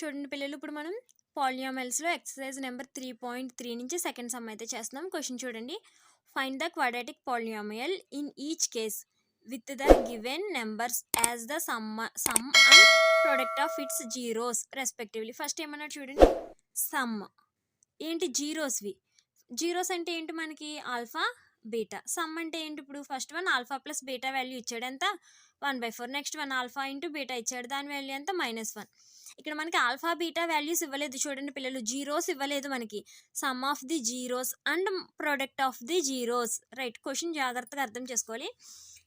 చూడండి పిల్లలు, ఇప్పుడు మనం పాలినామియల్స్లో ఎక్సర్సైజ్ నెంబర్ 3.3 నుంచి సెకండ్ సమ్ అయితే చేస్తున్నాం. క్వశ్చన్ చూడండి. Find the quadratic polynomial in each case with the given numbers as the sum and product of it's zeros respectively. First ఏమన్నాడు చూడండి, సమ్ ఏంటి, జీరోస్వి. జీరోస్ అంటే ఏంటి, మనకి ఆల్ఫా బీటా. సమ్ అంటే ఏంటి, ఇప్పుడు first one alpha plus beta value ఇచ్చాడు, ఎంత 1/4. Next one alpha into beta ఇచ్చాడు, దాని వాల్యూ ఎంత -1. ఇక్కడ మనకి ఆల్ఫా బీటా వాల్యూస్ ఇవ్వలేదు చూడండి పిల్లలు, జీరోస్ ఇవ్వలేదు మనకి. Some of the zeros and product of the zeros. Right, question జాగ్రత్తగా అర్థం చేసుకోవాలి.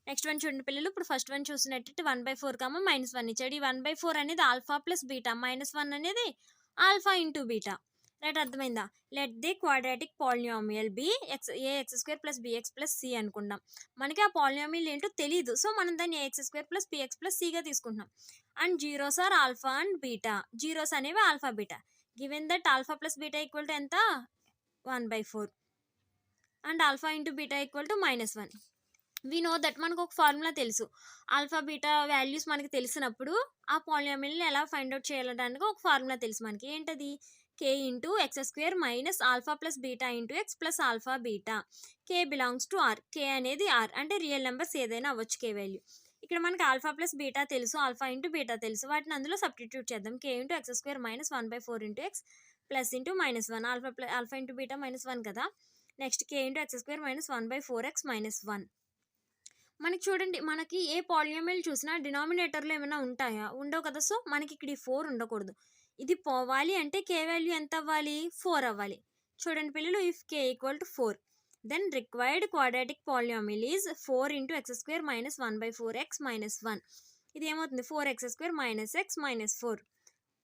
నెక్స్ట్ వన్ చూడండి పిల్లలు, ఇప్పుడు ఫస్ట్ వన్ చూసినట్టు 1/4 -1 ఇచ్చాడు. ఈ 1/4 అనేది ఆల్ఫా ప్లస్ బీటా, -1 అనేది ఆల్ఫా ఇంటూ బీటా. రైట్, అర్థమైందా? Let the quadratic polynomial be ax² + bx + c అనుకుందాం. మనకి ఆ పాలినామియల్ ఏంటో తెలీదు, సో మనం దాన్ని ax² + bx + c గా తీసుకుంటున్నాం. And zeros are alpha and beta. Zeros అనేవి alpha beta. Given that alpha plus beta equal to ఎంత, 1/4 and alpha into beta equal to -1. We know that, మనకు ఒక ఫార్ములా తెలుసు. ఆల్ఫా బీటా వాల్యూస్ మనకి తెలిసినప్పుడు ఆ పాలినామియల్ని ఎలా ఫైండ్ అవుట్ చేయాలడానికి ఒక ఫార్ములా తెలుసు మనకి. ఏంటది, k into x² minus alpha plus beta into x plus alpha beta. k belongs to r. k అనేది r అంటే రియల్ నెంబర్స్ ఏదైనా అవ్వచ్చు k వాల్యూ. ఇక్కడ మనకి ఆల్ఫా ప్లస్ బీటా తెలుసు, ఆల్ఫా ఇంటూ బీటా తెలుసు, వాటిని అందులో సబ్స్టిట్యూట్ చేద్దాం. k into x² minus 1/4 into x plus into -1. Alpha into beta -1 కదా. Next k into x² minus 1/4x -1. మనకి చూడండి, మనకి ఏ పాలినామియల్ చూసినా డినామినేటర్లో ఏమైనా ఉంటాయా, ఉండవు కదా. సో మనకి ఇక్కడ ఈ 4 ఉండకూడదు. ఇది పోవాలి అంటే k వాల్యూ ఎంత అవ్వాలి, 4 అవ్వాలి. చూడండి పిల్లలు, if k equal to 4 then required quadratic polynomial is 4 into x² minus 1/4x -1. ఇది ఏమవుతుంది, 4x² మైనస్ x -4.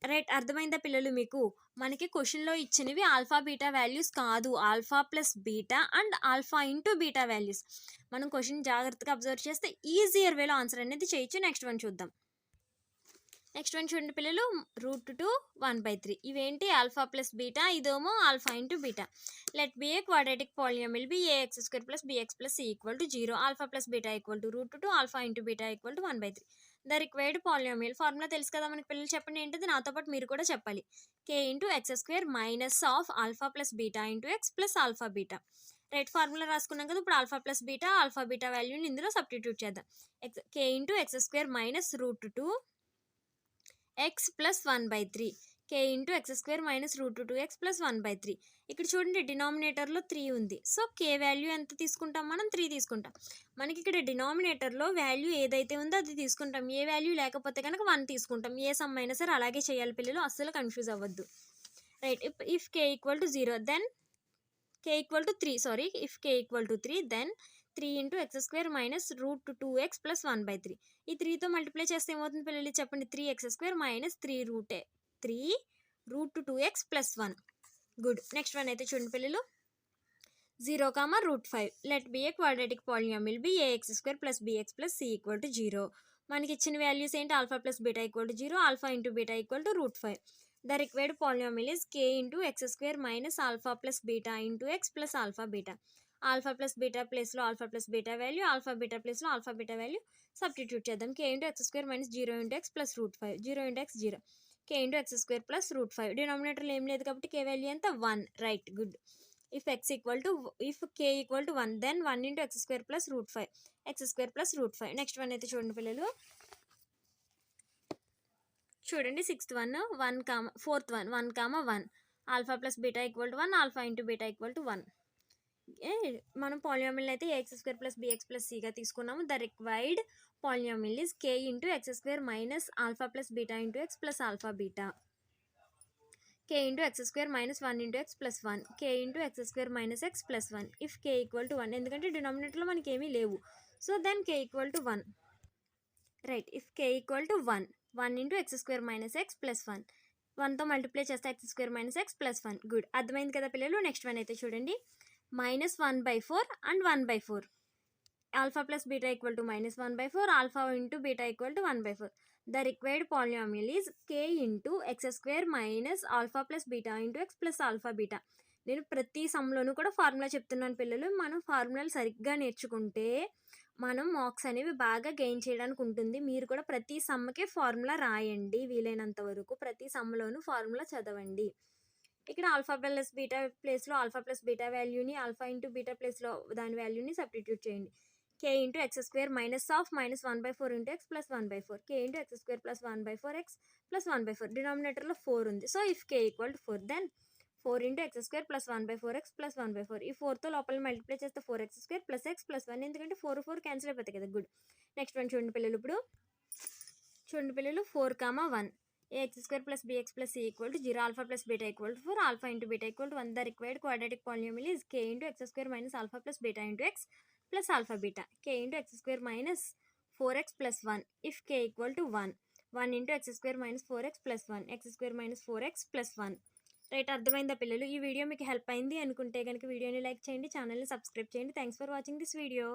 రైట్, అర్థమైందా పిల్లలు మీకు? మనకి క్వశ్చన్లో ఇచ్చినవి ఆల్ఫా బీటా వాల్యూస్ కాదు, alpha plus beta and alpha into beta values. మనం క్వశ్చన్ జాగ్రత్తగా అబ్జర్వ్ చేస్తే ఈజియర్ వేలో ఆన్సర్ అనేది చేయొచ్చు. నెక్స్ట్ వన్ చూద్దాం. నెక్స్ట్ వన్ చూడండి పిల్లలు, √2 1/3. ఇవేంటి, ఆల్ఫా ప్లస్ బీటా, ఇదేమో alpha into beta. Let be a quadratic polynomial be ax² + bx + c equal to 0. Alpha plus beta equal to √2, alpha into beta equal to 1/3. The required polynomial formula తెలుసు కదా మనకి పిల్లలు, చెప్పండి ఏంటిది, నాతో పాటు మీరు కూడా చెప్పాలి. k into x² minus of alpha plus beta into x plus alpha beta. Right, formula రాసుకున్నాం కదా. ఇప్పుడు alpha plus beta, alpha beta వాల్యూని ఇందులో సబ్స్టిట్యూట్ చేద్దాం. k into x² minus √2 x plus 1/3. k into x² minus √2x plus 1/3. ఇక్కడ చూడండి, డినామినేటర్లో 3 ఉంది, so k వాల్యూ ఎంత తీసుకుంటాం, మనం 3 తీసుకుంటాం. మనకి ఇక్కడ డినామినేటర్లో వాల్యూ ఏదైతే ఉందో అది తీసుకుంటాం, ఏ వాల్యూ లేకపోతే కనుక 1 తీసుకుంటాం. ఏ సమ్ అయినా సరే అలాగే చేయాలి పిల్లలు, అస్సలు కన్ఫ్యూజ్ అవ్వద్దు. Right, if k equal to 0 then k equal to 3, sorry, if k equal to 3 then 3 into x² minus √2x plus 1/3. ఈ 3తో మల్టిప్లై చేస్తే ఏమవుతుంది పిల్లలు, చెప్పండి, 3x² minus 3√2x plus 1. Good. Next one అయితే చూడండి పిల్లలు, 0, √5. Let be a quadratic polynomial be ax² + bx + c equal to 0. మనకి ఇచ్చిన వాల్యూస్ ఏంటి, alpha plus beta equal to 0, alpha into beta equal to √5. The required polynomial is k into x² minus alpha plus beta into x plus alpha beta. Alpha plus beta ప్లేస్లో alpha plus beta value, alpha beta ప్లేస్లో alpha beta value substitute చేద్దాం. k into x² minus 0 into x plus √5, 0 into x 0, k into x² plus √5. డినామినేటర్లో ఏం లేదు కాబట్టి k వాల్యూ ఎంత, 1. Right, good. If k equal to 1 then 1 into x² plus √5, x² plus √5. Next one అయితే చూడండి పిల్లలు, చూడండి, 6th one, 4th one, 1, 1. Alpha plus beta equal to 1, alpha into beta equal to 1. మనం పాలినామియల్ అయితే ax² + bx + c గా తీసుకున్నాము. The required polynomial is k into x² minus alpha plus beta into x plus alpha beta. k into x² minus 1 into x plus 1, k into x² minus x plus 1. If k equal to 1, ఎందుకంటే డినామినేటర్లో మనకి ఏమీ లేవు, so then k equal to 1. Right, if k equal to 1, 1 into x² minus x plus 1. 1తో multiply చేస్తే x² minus x plus 1. Good, అర్థమైంది కదా పిల్లలు. నెక్స్ట్ వన్ అయితే చూడండి, -1/4 and 1/4. Alpha plus beta equal to -1/4, alpha into beta equal to 1/4. The required polynomial is k into x² minus alpha plus beta into x plus alpha beta. నేను ప్రతి సమ్లోనూ కూడా formula చెప్తున్నాను పిల్లలు. మనం ఫార్ములాలు సరిగ్గా నేర్చుకుంటే మనం మార్క్స్ అనేవి బాగా గెయిన్ చేయడానికి ఉంటుంది. మీరు కూడా ప్రతి సమ్‌కి ఫార్ములా రాయండి వీలైనంత వరకు. ప్రతి సమ్‌లోనూ ఫార్ములా చదవండి. ఇక్కడ ఆల్ఫా ప్లస్ బీటా ప్లేస్‌లో ఆల్ఫా ప్లస్ బీటా వాల్యూని ఆల్ఫా ఇంటూ బీటా ప్లేస్‌లో దాని వాల్యూని సబ్స్టిట్యూట్ చేయండి. k into x square minus of -1/4 into x plus 1/4 k into x square plus 1/4 x plus 1/4 డినామినేటర్లో 4 ఉంది. So if k equal to 4 then 4 into x square plus 1/4 x plus 1/4 ఈ 4తో లోపల multiply చేస్తే 4x square plus X plus 1 ఎందుకంటే 4 cancel అయిపోతాయి కదా. Good. Next one చూడండి పిల్లలు. ఇప్పుడు చూడండి పిల్లలు 4, 1 ax square plus bx plus c equal to 0 alpha plus beta equal to 4 alpha into beta equal to 1. The required quadratic polynomial is k into x square minus alpha plus beta into x plus alpha beta k into x square minus 4x plus 1 if k equal to 1 into x square minus 4x plus 1 x square minus 4x plus 1. Right, అర్థమైందా పిల్లలు? ఈ video మీకు help అయింది అనుకుంటే కనుక వీడియోని like చేయండి, ఛానల్ని సబ్స్క్రైబ్ చేయండి. Thanks for watching this video.